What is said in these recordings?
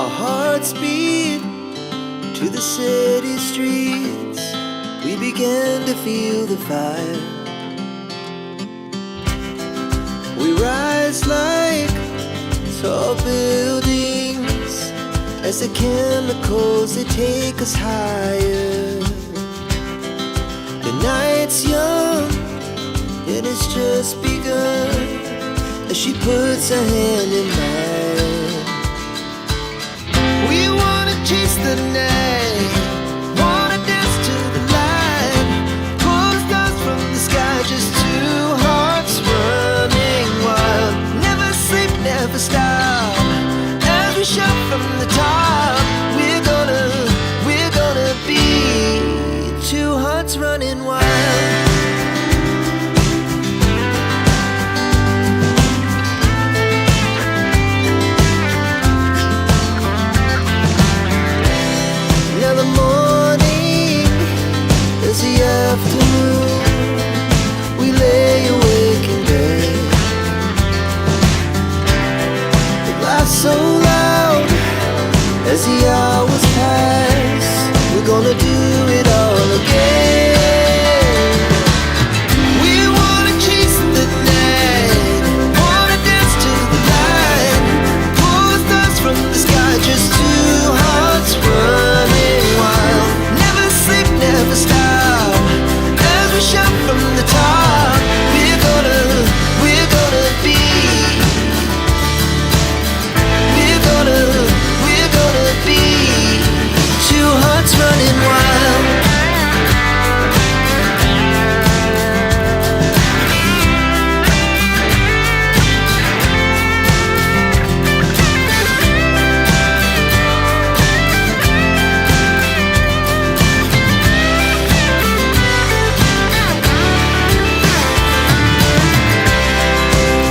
Our hearts beat to the city streets. We began to feel the fire. We rise like tall buildings as the chemicals, they take us higher. The night's young and it's just begun as she puts her hand in mine. We wanna chase the night, wanna dance to the light, pull the stars from the sky, just two hearts running wild. Never sleep, never stop, as we shout from the top. We're gonna be two hearts running wild. Now the morning is the afternoon. We lay awake in bed. The laughs so loud as the hours pass. We're gonna do it all again. We wanna chase the night, wanna dance to the light, pull the stars from the sky, just two hearts running wild. Never sleep, never stop, as we shout from the top. We're gonna be, we're gonna be two hearts running wild.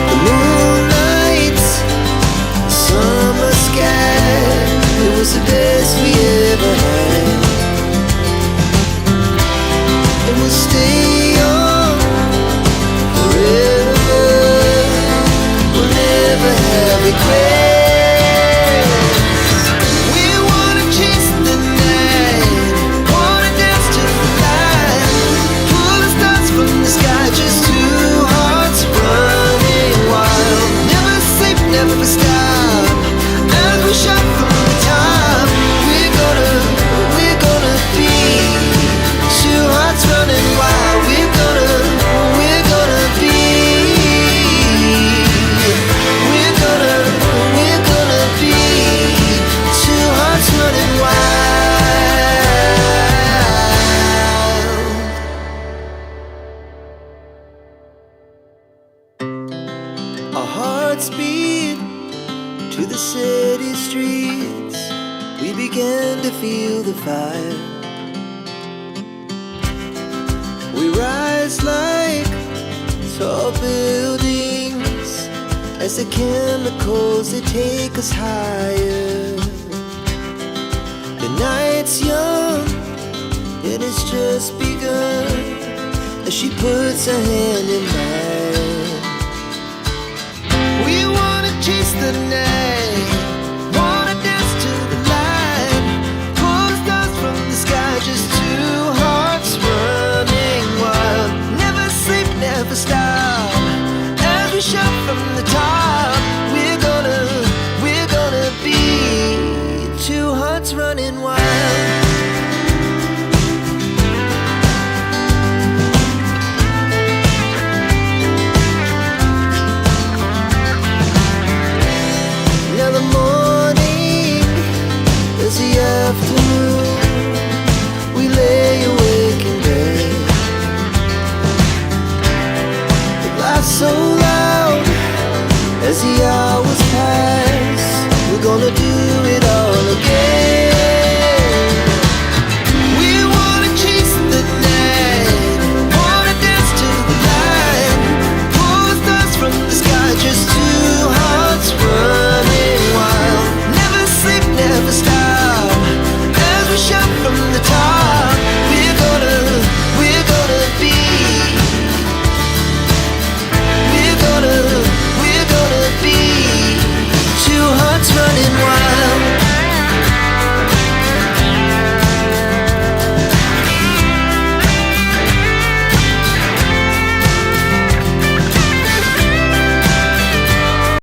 The moonlight, summer sky, it was the best we ever had. And we'll stay young forever. We'll never have regrets. We wanna chase the night, wanna dance to the light, pull the stars from the sky, just two hearts running wild. Never sleep, never stop, as we shout from the top. We're gonna be two hearts running wild. We're gonna be, we're gonna be two hearts running wild. Our hearts beat to the city streets. We began to feel the fire. We rise like tall buildings as the chemicals, they take us higher. The night's young and it's just begun as she puts her hand in mine. We wanna chase the night, wanna dance to the light, pull the stars from the sky, just two hearts running wild. Never sleep, never stop, as we shout from the top. We're gonna be two hearts running wild. Now the morning is the afternoon. We lay awake in bed. The laughs so loud as the hours pass. We're gonna do it all again. We wanna chase the night, wanna dance to the light, pull the stars from the sky, just two hearts running wild. Never sleep, never stop, as we shout from the top. We're gonna be, we're gonna be two hearts running wild.